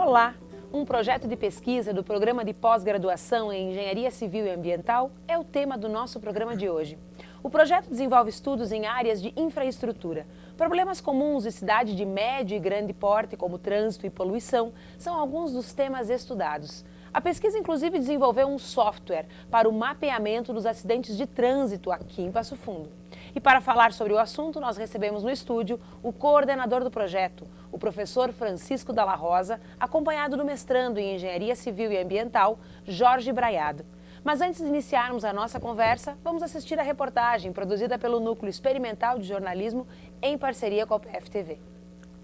Olá! Um projeto de pesquisa do Programa de Pós-Graduação em Engenharia Civil e Ambiental é o tema do nosso programa de hoje. O projeto desenvolve estudos em áreas de infraestrutura. Problemas comuns de cidade de médio e grande porte, como trânsito e poluição, são alguns dos temas estudados. A pesquisa, inclusive, desenvolveu um software para o mapeamento dos acidentes de trânsito aqui em Passo Fundo. E para falar sobre o assunto, nós recebemos no estúdio o coordenador do projeto, o professor Francisco Dalla Rosa, acompanhado do mestrando em Engenharia Civil e Ambiental, Jorge Braiado. Mas antes de iniciarmos a nossa conversa, vamos assistir a reportagem produzida pelo Núcleo Experimental de Jornalismo em parceria com a PFTV.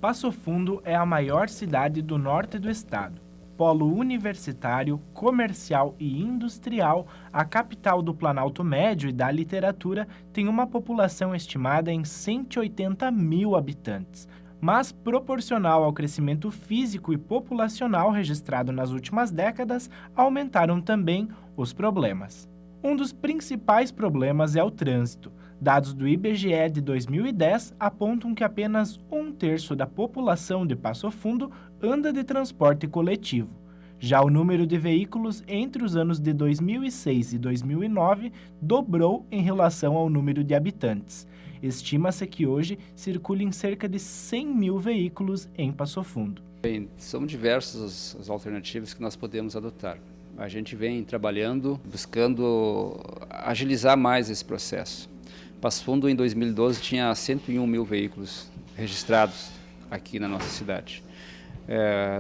Passo Fundo é a maior cidade do norte do estado. Polo universitário, comercial e industrial, a capital do Planalto Médio e da literatura tem uma população estimada em 180 mil habitantes. Mas, proporcional ao crescimento físico e populacional registrado nas últimas décadas, aumentaram também os problemas. Um dos principais problemas é o trânsito. Dados do IBGE de 2010 apontam que apenas 1/3 da população de Passo Fundo anda de transporte coletivo. Já o número de veículos entre os anos de 2006 e 2009 dobrou em relação ao número de habitantes. Estima-se que hoje circulem cerca de 100 mil veículos em Passo Fundo. Bem, são diversas as alternativas que nós podemos adotar. A gente vem trabalhando, buscando agilizar mais esse processo. Passo Fundo, em 2012, tinha 101 mil veículos registrados aqui na nossa cidade.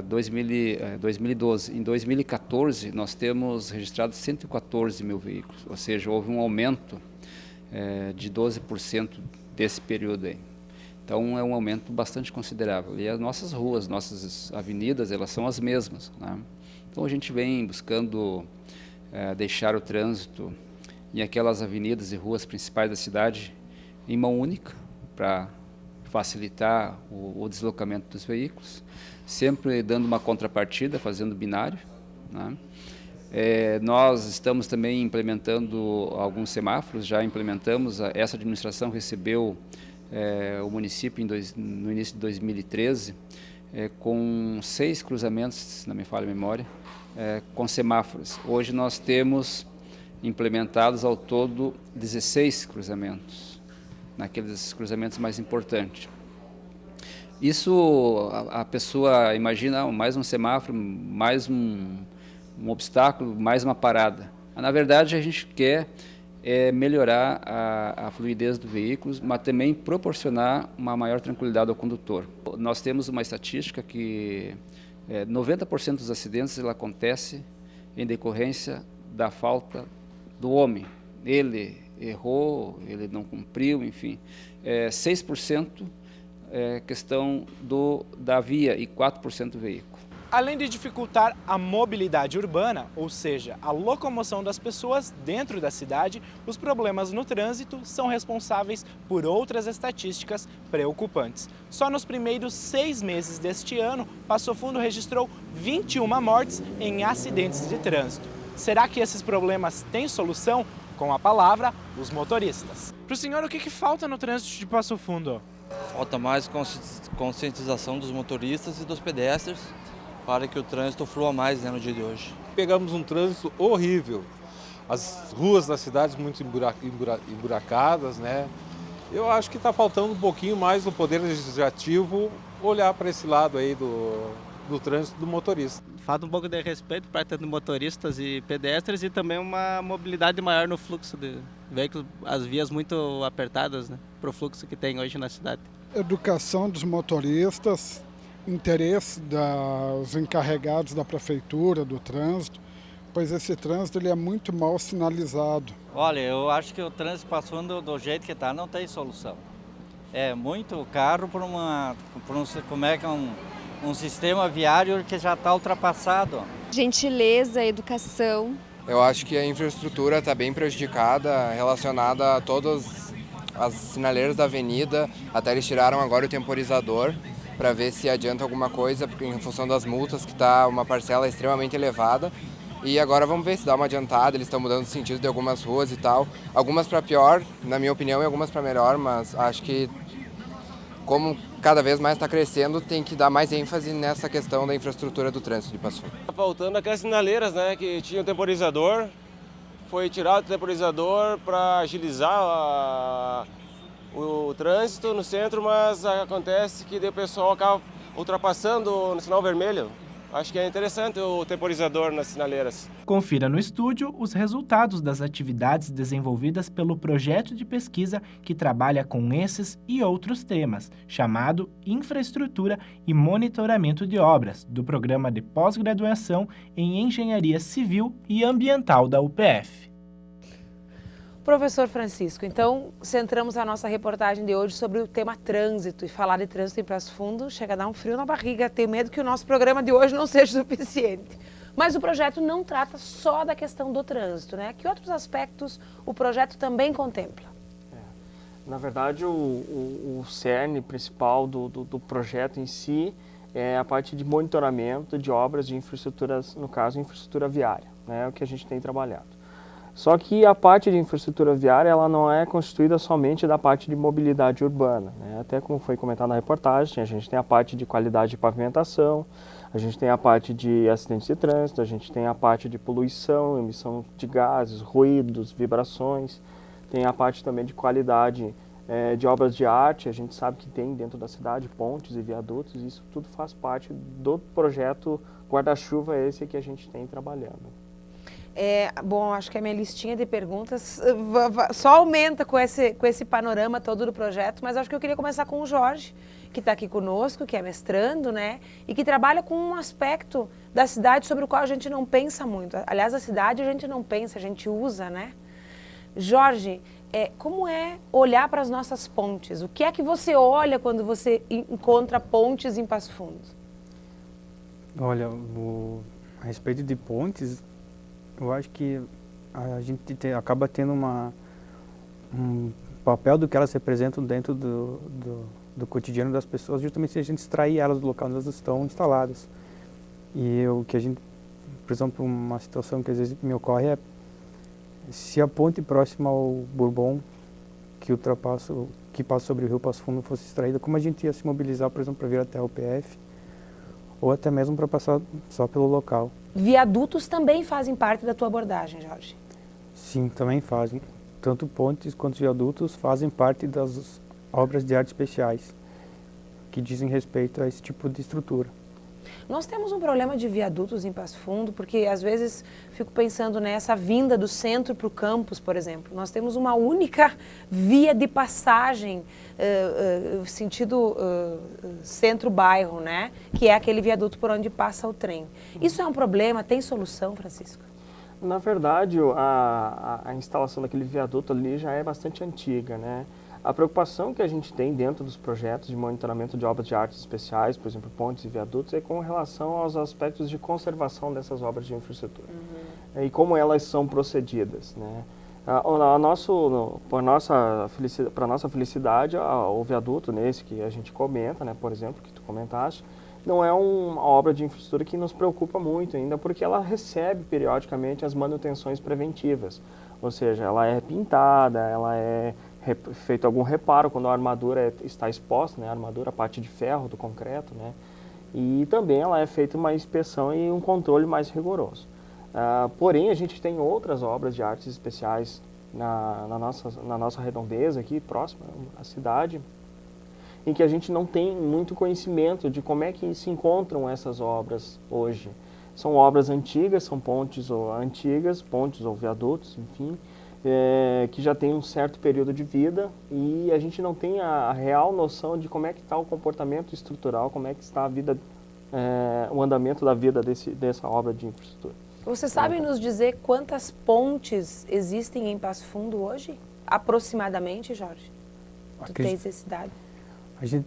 2012. Em 2014, nós temos registrado 114 mil veículos, ou seja, houve um aumento de 12% desse período aí. Então, é um aumento bastante considerável. E as nossas ruas, nossas avenidas, elas são as mesmas, né? Então, a gente vem buscando deixar o trânsito em aquelas avenidas e ruas principais da cidade em mão única, para facilitar o deslocamento dos veículos, sempre dando uma contrapartida, fazendo binário, né? Nós estamos também implementando alguns semáforos, já implementamos, essa administração recebeu o município no início de 2013, com 6 cruzamentos, se não me falha a memória, com semáforos. Hoje nós temos implementados ao todo 16 cruzamentos, naqueles cruzamentos mais importantes. Isso, a pessoa imagina, mais um semáforo, mais um obstáculo, mais uma parada. Na verdade, a gente quer melhorar a fluidez do veículo, mas também proporcionar uma maior tranquilidade ao condutor. Nós temos uma estatística que 90% dos acidentes acontece em decorrência da falta do homem. Ele errou, ele não cumpriu, enfim. 6% é questão da via e 4% do veículo. Além de dificultar a mobilidade urbana, ou seja, a locomoção das pessoas dentro da cidade, os problemas no trânsito são responsáveis por outras estatísticas preocupantes. Só nos primeiros 6 meses deste ano, Passo Fundo registrou 21 mortes em acidentes de trânsito. Será que esses problemas têm solução? Com a palavra, os motoristas. Para o senhor, o que falta no trânsito de Passo Fundo? Falta mais conscientização dos motoristas e dos pedestres para que o trânsito flua mais, né, no dia de hoje. Pegamos um trânsito horrível, as ruas da cidade muito emburacadas, né? Eu acho que está faltando um pouquinho mais do Poder Legislativo olhar para esse lado aí do trânsito do motorista. Falta um pouco de respeito para tanto motoristas e pedestres e também uma mobilidade maior no fluxo de veículos, as vias muito apertadas, né, para o fluxo que tem hoje na cidade. Educação dos motoristas, interesse dos encarregados da prefeitura, do trânsito, pois esse trânsito ele é muito mal sinalizado. Olha, eu acho que o trânsito passando do jeito que está não tem solução. É muito carro por um sistema viário que já está ultrapassado. Gentileza, educação. Eu acho que a infraestrutura está bem prejudicada, relacionada a todas as sinaleiras da avenida. Até eles tiraram agora o temporizador para ver se adianta alguma coisa, porque em função das multas, que está uma parcela extremamente elevada. E agora vamos ver se dá uma adiantada, eles estão mudando o sentido de algumas ruas e tal. Algumas para pior, na minha opinião, e algumas para melhor, mas acho que como cada vez mais está crescendo, tem que dar mais ênfase nessa questão da infraestrutura do trânsito de Passo Fundo. Tá faltando aquelas sinaleiras, né, que tinha o temporizador, foi tirado o temporizador para agilizar o trânsito no centro, mas acontece que o pessoal acaba ultrapassando no sinal vermelho. Acho que é interessante o temporizador nas sinaleiras. Confira no estúdio os resultados das atividades desenvolvidas pelo projeto de pesquisa que trabalha com esses e outros temas, chamado Infraestrutura e Monitoramento de Obras, do Programa de Pós-Graduação em Engenharia Civil e Ambiental da UPF. Professor Francisco, então centramos a nossa reportagem de hoje sobre o tema trânsito, e falar de trânsito em Passo Fundo chega a dar um frio na barriga, tenho medo que o nosso programa de hoje não seja suficiente. Mas o projeto não trata só da questão do trânsito, né? Que outros aspectos o projeto também contempla? Na verdade, o cerne principal do projeto em si é a parte de monitoramento de obras de infraestruturas, no caso, infraestrutura viária, né? É o que a gente tem trabalhado. Só que a parte de infraestrutura viária ela não é constituída somente da parte de mobilidade urbana, né? Até como foi comentado na reportagem, a gente tem a parte de qualidade de pavimentação, a gente tem a parte de acidentes de trânsito, a gente tem a parte de poluição, emissão de gases, ruídos, vibrações, tem a parte também de qualidade de obras de arte, a gente sabe que tem dentro da cidade pontes e viadutos, isso tudo faz parte do projeto guarda-chuva esse que a gente tem trabalhando. Bom, acho que a minha listinha de perguntas só aumenta com esse panorama todo do projeto, mas acho que eu queria começar com o Jorge, que está aqui conosco, que é mestrando, né? E que trabalha com um aspecto da cidade sobre o qual a gente não pensa muito. Aliás, a cidade a gente não pensa, a gente usa, né? Jorge, como é olhar para as nossas pontes? O que é que você olha quando você encontra pontes em Passo Fundo? Olha, a respeito de pontes, eu acho que a gente acaba tendo um papel do que elas representam dentro do cotidiano das pessoas, justamente se a gente extrair elas do local onde elas estão instaladas. E o que a gente, por exemplo, uma situação que às vezes me ocorre é se a ponte próxima ao Bourbon, que passa sobre o rio Passo Fundo, fosse extraída, como a gente ia se mobilizar, por exemplo, para vir até a UPF, ou até mesmo para passar só pelo local. Viadutos também fazem parte da tua abordagem, Jorge? Sim, também fazem. Tanto pontes quanto viadutos fazem parte das obras de arte especiais, que dizem respeito a esse tipo de estrutura. Nós temos um problema de viadutos em Passo Fundo, porque às vezes fico pensando nessa vinda do centro para o campus, por exemplo. Nós temos uma única via de passagem, sentido centro-bairro, né? Que é aquele viaduto por onde passa o trem. Isso é um problema? Tem solução, Francisco? Na verdade, a instalação daquele viaduto ali já é bastante antiga, né? A preocupação que a gente tem dentro dos projetos de monitoramento de obras de artes especiais, por exemplo, pontes e viadutos, é com relação aos aspectos de conservação dessas obras de infraestrutura e como elas são procedidas, né? Para nossa felicidade, o viaduto nesse que a gente comenta, né, por exemplo, que tu comentaste, não é uma obra de infraestrutura que nos preocupa muito ainda, porque ela recebe periodicamente as manutenções preventivas, ou seja, ela é pintada, ela é feito algum reparo quando a armadura está exposta, né, a armadura, a parte de ferro do concreto, né, e também ela é feita uma inspeção e um controle mais rigoroso. Porém, a gente tem outras obras de artes especiais na nossa redondeza aqui, próxima à cidade, em que a gente não tem muito conhecimento de como é que se encontram essas obras hoje. São obras antigas, são pontes ou viadutos, enfim, que já tem um certo período de vida e a gente não tem a real noção de como é que está o comportamento estrutural, como é que está a vida, o andamento da vida dessa obra de infraestrutura. Você sabe nos dizer quantas pontes existem em Passo Fundo hoje? Aproximadamente, Jorge? Tu tens esse dado? A gente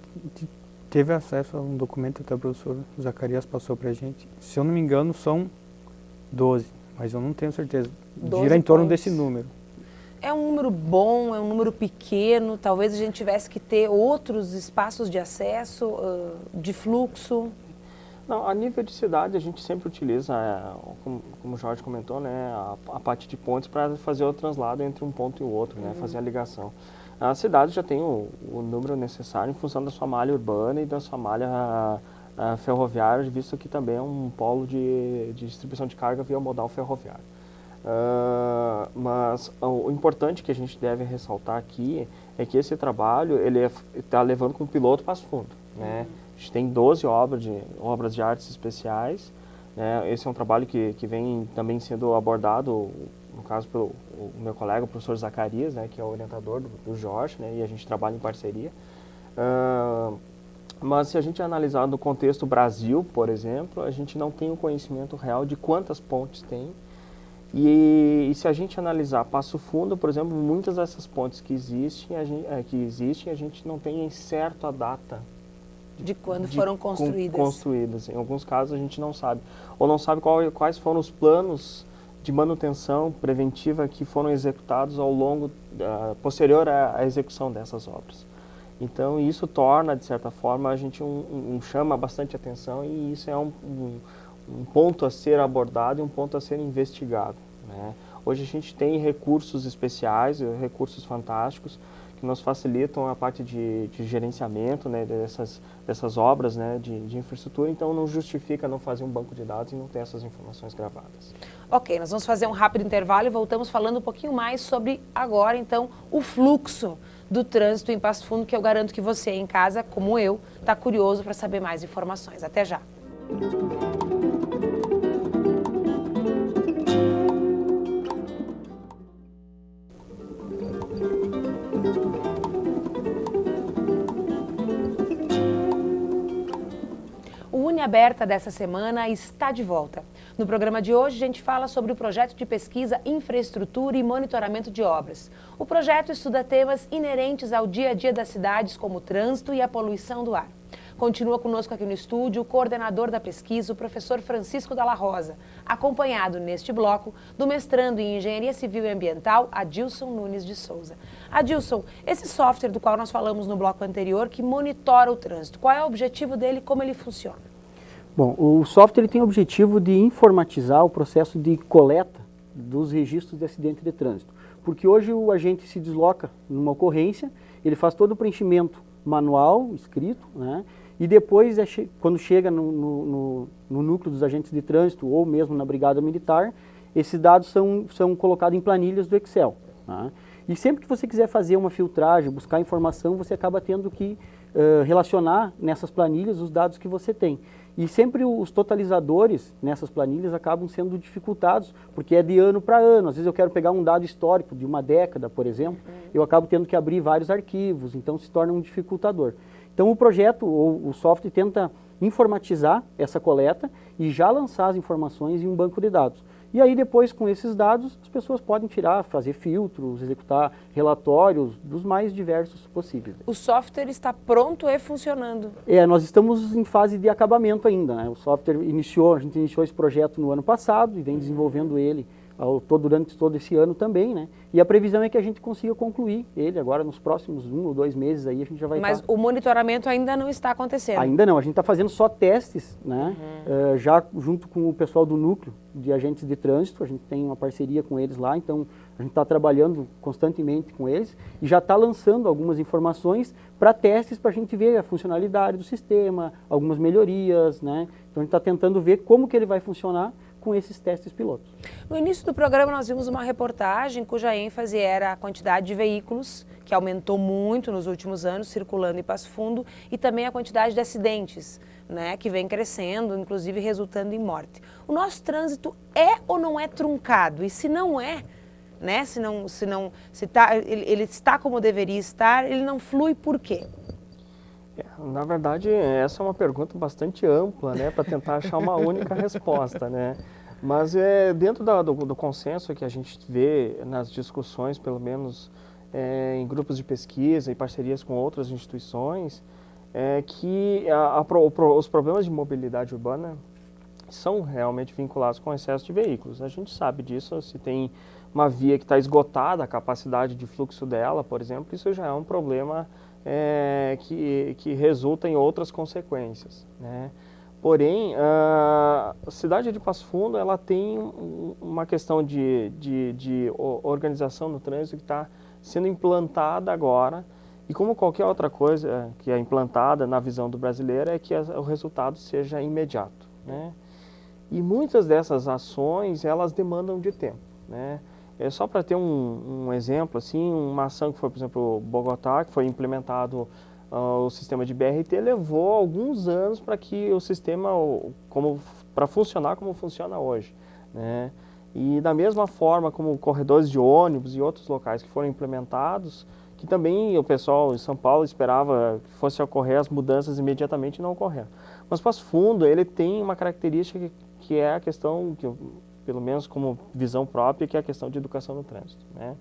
teve acesso a um documento que o professor Zacarias passou para a gente. Se eu não me engano, são 12, mas eu não tenho certeza. Gira em torno desse número. É um número bom, é um número pequeno, talvez a gente tivesse que ter outros espaços de acesso, de fluxo? Não, a nível de cidade a gente sempre utiliza, como o Jorge comentou, né, a parte de pontes para fazer o translado entre um ponto e o outro, né, fazer a ligação. a cidade já tem o número necessário em função da sua malha urbana e da sua malha ferroviária, visto que também é um polo de distribuição de carga via modal ferroviário. Mas o importante que a gente deve ressaltar aqui é que esse trabalho ele está levando como piloto Passo Fundo, né? A gente tem 12 obras de artes especiais, né? Esse é um trabalho que vem também sendo abordado, no caso pelo meu colega, o professor Zacarias, né, que é o orientador do Jorge, né, e a gente trabalha em parceria. Mas se a gente analisar no contexto Brasil, por exemplo, a gente não tem o conhecimento real de quantas pontes tem. E se a gente analisar Passo Fundo, por exemplo, muitas dessas pontes que existem, a gente não tem em certo a data de quando foram construídas. Em alguns casos a gente não sabe. Ou não sabe quais foram os planos de manutenção preventiva que foram executados ao longo, posterior à execução dessas obras. Então isso torna, de certa forma, a gente chama bastante atenção, e isso é um ponto a ser abordado e um ponto a ser investigado, né? Hoje a gente tem recursos especiais, recursos fantásticos, que nos facilitam a parte de gerenciamento, né, dessas obras, né, de infraestrutura. Então não justifica não fazer um banco de dados e não ter essas informações gravadas. Ok, nós vamos fazer um rápido intervalo e voltamos falando um pouquinho mais sobre agora, então, o fluxo do trânsito em Passo Fundo, que eu garanto que você em casa, como eu, está curioso para saber mais informações. Até já! O Uniaberta dessa semana está de volta. No programa de hoje, a gente fala sobre o projeto de pesquisa Infraestrutura e Monitoramento de Obras. O projeto estuda temas inerentes ao dia a dia das cidades, como o trânsito e a poluição do ar. Continua conosco aqui no estúdio o coordenador da pesquisa, o professor Francisco Dalla Rosa, acompanhado neste bloco do mestrando em Engenharia Civil e Ambiental, Adilson Nunes de Souza. Adilson, esse software do qual nós falamos no bloco anterior, que monitora o trânsito, qual é o objetivo dele e como ele funciona? Bom, o software ele tem o objetivo de informatizar o processo de coleta dos registros de acidente de trânsito. Porque hoje o agente se desloca numa ocorrência, ele faz todo o preenchimento manual, escrito, né? E depois, quando chega no núcleo dos agentes de trânsito ou mesmo na brigada militar, esses dados são colocados em planilhas do Excel, né? E sempre que você quiser fazer uma filtragem, buscar informação, você acaba tendo que relacionar nessas planilhas os dados que você tem. E sempre os totalizadores nessas planilhas acabam sendo dificultados, porque é de ano para ano. Às vezes eu quero pegar um dado histórico de uma década, por exemplo, eu acabo tendo que abrir vários arquivos, então se torna um dificultador. Então o projeto, ou o software, tenta informatizar essa coleta e já lançar as informações em um banco de dados. E aí depois, com esses dados, as pessoas podem tirar, fazer filtros, executar relatórios dos mais diversos possíveis. O software está pronto e funcionando? Nós estamos em fase de acabamento ainda, né? O software a gente iniciou esse projeto no ano passado e vem desenvolvendo ele durante todo esse ano também, né? E a previsão é que a gente consiga concluir ele agora nos próximos 1 ou 2 meses aí a gente já vai Mas o monitoramento ainda não está acontecendo? Ainda não, a gente está fazendo só testes, né? Já junto com o pessoal do núcleo de agentes de trânsito, a gente tem uma parceria com eles lá, então a gente está trabalhando constantemente com eles e já está lançando algumas informações para testes para a gente ver a funcionalidade do sistema, algumas melhorias, né? Então a gente está tentando ver como que ele vai funcionar com esses testes pilotos. No início do programa nós vimos uma reportagem cuja ênfase era a quantidade de veículos, que aumentou muito nos últimos anos, circulando em Passo Fundo, e também a quantidade de acidentes, né, que vem crescendo, inclusive resultando em morte. O nosso trânsito é ou não é truncado? E se não é, né, ele está como deveria estar, ele não flui por quê? Na verdade, essa é uma pergunta bastante ampla, né, para tentar achar uma única resposta, né? Mas dentro do consenso que a gente vê nas discussões, pelo menos em grupos de pesquisa e parcerias com outras instituições, que os problemas de mobilidade urbana são realmente vinculados com o excesso de veículos. A gente sabe disso, se tem uma via que está esgotada, a capacidade de fluxo dela, por exemplo, isso já é um problema que resulta em outras consequências, né? Porém, a cidade de Passo Fundo ela tem uma questão de organização no trânsito que está sendo implantada agora, e como qualquer outra coisa que é implantada na visão do brasileiro é que o resultado seja imediato, né? E muitas dessas ações, elas demandam de tempo, né? Só para ter um exemplo, assim, uma ação que foi, por exemplo, Bogotá, que foi implementado o sistema de BRT, levou alguns anos para que o sistema, para funcionar como funciona hoje, né? E da mesma forma como corredores de ônibus e outros locais que foram implementados, que também o pessoal em São Paulo esperava que fosse ocorrer as mudanças imediatamente, não ocorreram. Mas Passo Fundo, ele tem uma característica que é a questão, que pelo menos como visão própria, que é a questão de educação no trânsito, né?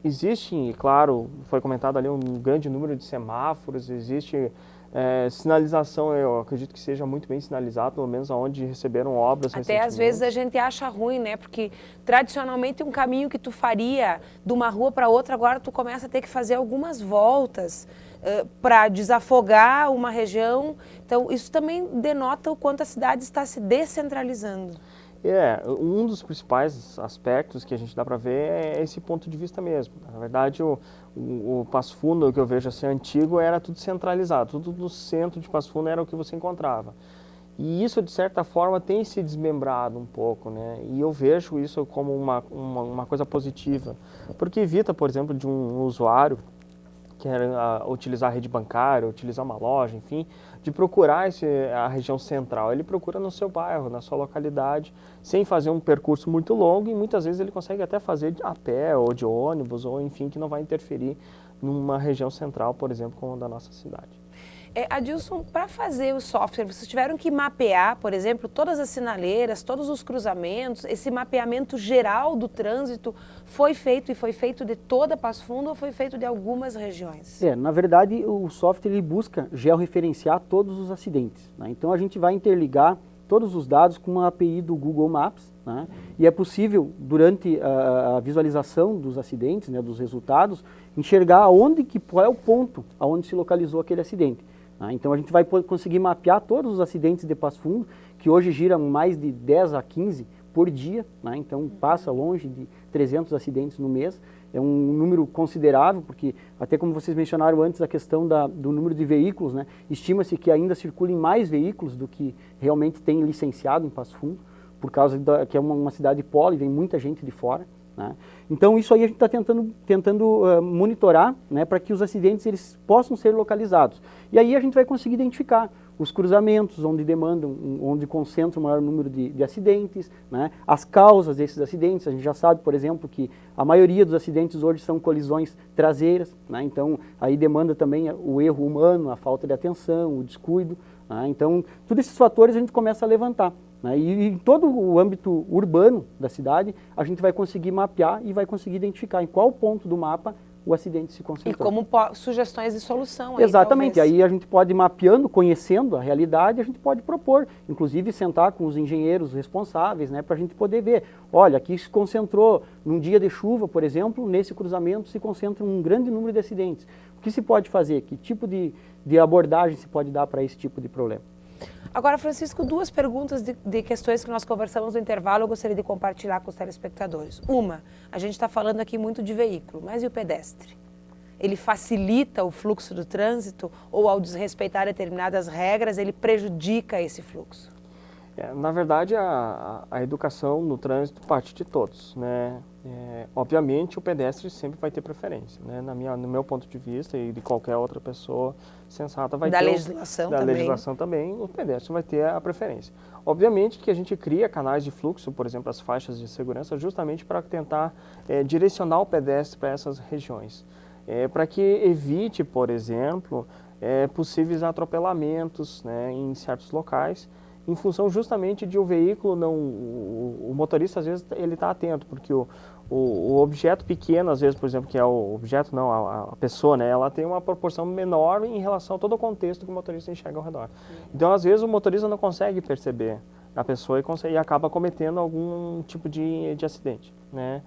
Existe, claro, foi comentado ali um grande número de semáforos, existe sinalização, eu acredito que seja muito bem sinalizado, pelo menos onde receberam obras Até às vezes a gente acha ruim, né? Porque tradicionalmente um caminho que tu faria de uma rua para outra, agora tu começa a ter que fazer algumas voltas para desafogar uma região. Então isso também denota o quanto a cidade está se descentralizando. Um dos principais aspectos que a gente dá para ver é esse ponto de vista mesmo. Na verdade, o Passo Fundo, que eu vejo assim, antigo, era tudo centralizado, tudo no centro de Passo Fundo era o que você encontrava. E isso, de certa forma, tem se desmembrado um pouco, né? E eu vejo isso como uma coisa positiva, porque evita, por exemplo, de um usuário que era utilizar a rede bancária, utilizar uma loja, enfim, de procurar a região central. Ele procura no seu bairro, na sua localidade, sem fazer um percurso muito longo, e muitas vezes ele consegue até fazer a pé ou de ônibus, ou enfim, que não vai interferir numa região central, por exemplo, como a da nossa cidade. Adilson, para fazer o software, vocês tiveram que mapear, por exemplo, todas as sinaleiras, todos os cruzamentos, esse mapeamento geral do trânsito foi feito de toda Passo Fundo ou foi feito de algumas regiões? Na verdade, o software ele busca georreferenciar todos os acidentes, né? Então a gente vai interligar todos os dados com uma API do Google Maps, né? E é possível, durante a visualização dos acidentes, né, dos resultados, enxergar qual é o ponto onde se localizou aquele acidente. Então a gente vai conseguir mapear todos os acidentes de Passo Fundo, que hoje giram mais de 10 a 15 por dia, né? Então passa longe de 300 acidentes no mês. É um número considerável, porque até como vocês mencionaram antes a questão do número de veículos, né? Estima-se que ainda circulem mais veículos do que realmente tem licenciado em Passo Fundo, por causa que é uma cidade polo e vem muita gente de fora, né? Então isso aí a gente está tentando monitorar, né, para que os acidentes eles possam ser localizados. E aí a gente vai conseguir identificar os cruzamentos onde concentra o maior número de acidentes, né, as causas desses acidentes. A gente já sabe, por exemplo, que a maioria dos acidentes hoje são colisões traseiras, né, então aí demanda também o erro humano, a falta de atenção, o descuido, né, então todos esses fatores a gente começa a levantar. E em todo o âmbito urbano da cidade, a gente vai conseguir mapear e vai conseguir identificar em qual ponto do mapa o acidente se concentrou. E como sugestões de solução. Aí, exatamente, talvez. Aí a gente pode ir mapeando, conhecendo a realidade, a gente pode propor, inclusive sentar com os engenheiros responsáveis, né, para a gente poder ver, olha, aqui se concentrou, num dia de chuva, por exemplo, nesse cruzamento se concentra um grande número de acidentes. O que se pode fazer? Que tipo de abordagem se pode dar para esse tipo de problema? Agora, Francisco, duas perguntas de questões que nós conversamos no intervalo, eu gostaria de compartilhar com os telespectadores. Uma, a gente está falando aqui muito de veículo, mas e o pedestre? Ele facilita o fluxo do trânsito ou, ao desrespeitar determinadas regras, ele prejudica esse fluxo? Na verdade, a educação no trânsito parte de todos, né? Obviamente, o pedestre sempre vai ter preferência, né? No meu ponto de vista e de qualquer outra pessoa sensata vai ter... Da legislação também, o pedestre vai ter a preferência. Obviamente que a gente cria canais de fluxo, por exemplo, as faixas de segurança, justamente para tentar direcionar o pedestre para essas regiões. Para que evite, por exemplo, possíveis atropelamentos, né, em certos locais, em função justamente de o veículo o motorista às vezes ele está atento, porque o objeto pequeno, às vezes, por exemplo, que é o objeto, não, a pessoa, né, ela tem uma proporção menor em relação a todo o contexto que o motorista enxerga ao redor. Então, às vezes, o motorista não consegue perceber a pessoa e acaba cometendo algum tipo de acidente, né?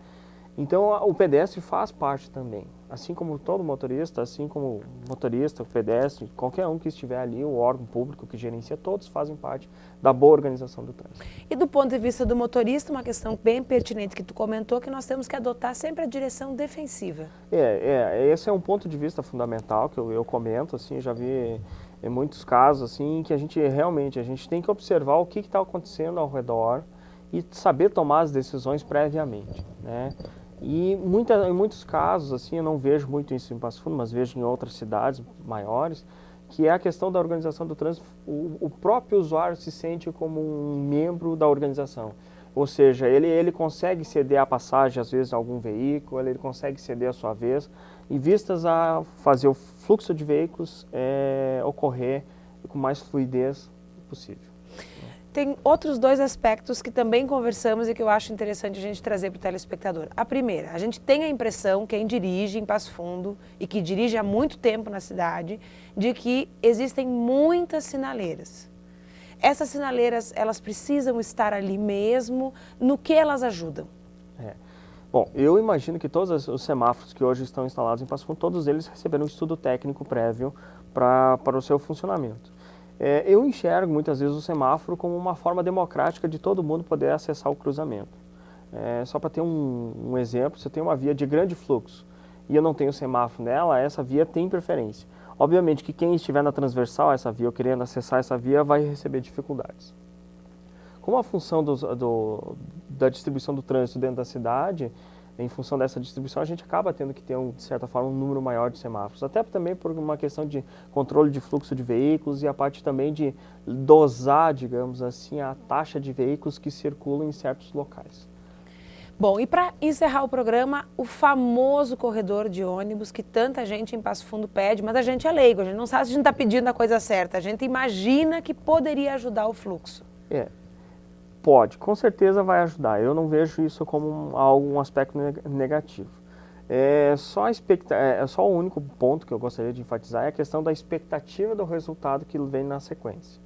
Então, o pedestre faz parte também, assim como todo motorista, assim como o motorista, o pedestre, qualquer um que estiver ali, o órgão público que gerencia, todos fazem parte da boa organização do trânsito. E do ponto de vista do motorista, uma questão bem pertinente que tu comentou, que nós temos que adotar sempre a direção defensiva. Esse é um ponto de vista fundamental que eu comento, assim, já vi em muitos casos, assim, que a gente tem que observar o que está acontecendo ao redor e saber tomar as decisões previamente, né? E em muitos casos, assim, eu não vejo muito isso em Passo Fundo, mas vejo em outras cidades maiores, que é a questão da organização do trânsito. O próprio usuário se sente como um membro da organização. Ou seja, ele consegue ceder a passagem, às vezes, a algum veículo, ele consegue ceder a sua vez, em vistas a fazer o fluxo de veículos ocorrer com mais fluidez possível. Tem outros dois aspectos que também conversamos e que eu acho interessante a gente trazer para o telespectador. A primeira, a gente tem a impressão, quem dirige em Passo Fundo e que dirige há muito tempo na cidade, de que existem muitas sinaleiras. Essas sinaleiras, elas precisam estar ali mesmo, no que elas ajudam? Bom, eu imagino que todos os semáforos que hoje estão instalados em Passo Fundo, todos eles receberam um estudo técnico prévio para o seu funcionamento. Eu enxergo muitas vezes o semáforo como uma forma democrática de todo mundo poder acessar o cruzamento. Só para ter um exemplo, se eu tenho uma via de grande fluxo e eu não tenho semáforo nela, essa via tem preferência. Obviamente que quem estiver na transversal a essa via ou querendo acessar essa via vai receber dificuldades. Como a função da distribuição do trânsito dentro da cidade, em função dessa distribuição, a gente acaba tendo que ter, de certa forma, um número maior de semáforos. Até também por uma questão de controle de fluxo de veículos e a parte também de dosar, digamos assim, a taxa de veículos que circulam em certos locais. Bom, e para encerrar o programa, o famoso corredor de ônibus que tanta gente em Passo Fundo pede, mas a gente é leigo, a gente não sabe se a gente está pedindo a coisa certa, a gente imagina que poderia ajudar o fluxo. Pode, com certeza vai ajudar. Eu não vejo isso como algum aspecto negativo. Só o único ponto que eu gostaria de enfatizar é a questão da expectativa do resultado que vem na sequência.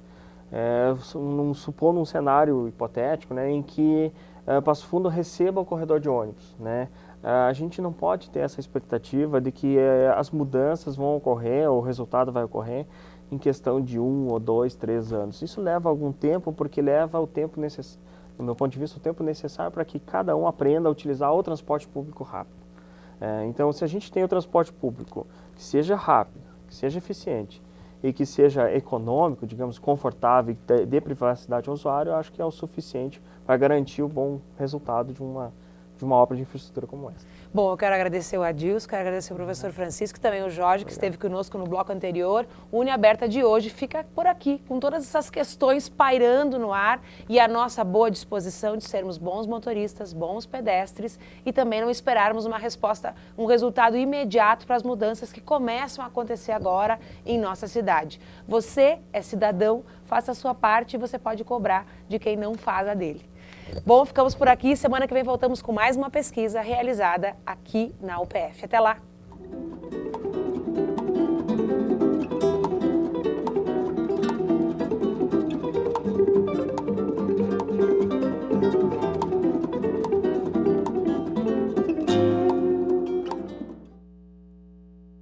Supondo um cenário hipotético, né, em que Passo Fundo receba o corredor de ônibus, né, a gente não pode ter essa expectativa de que as mudanças vão ocorrer, ou o resultado vai ocorrer em questão de 1 ou 2, 3 anos. Isso leva algum tempo, porque leva o tempo necessário, do meu ponto de vista, o tempo necessário para que cada um aprenda a utilizar o transporte público rápido. Então, se a gente tem o transporte público que seja rápido, que seja eficiente e que seja econômico, digamos, confortável e dê privacidade ao usuário, eu acho que é o suficiente para garantir o bom resultado de uma obra de infraestrutura como essa. Bom, eu quero agradecer o Adilson, quero agradecer o professor Francisco, também o Jorge, que esteve conosco no bloco anterior. O Uniaberta de hoje fica por aqui, com todas essas questões pairando no ar e a nossa boa disposição de sermos bons motoristas, bons pedestres e também não esperarmos uma resposta, um resultado imediato para as mudanças que começam a acontecer agora em nossa cidade. Você é cidadão, faça a sua parte e você pode cobrar de quem não faz a dele. Bom, ficamos por aqui. Semana que vem voltamos com mais uma pesquisa realizada aqui na UPF. Até lá!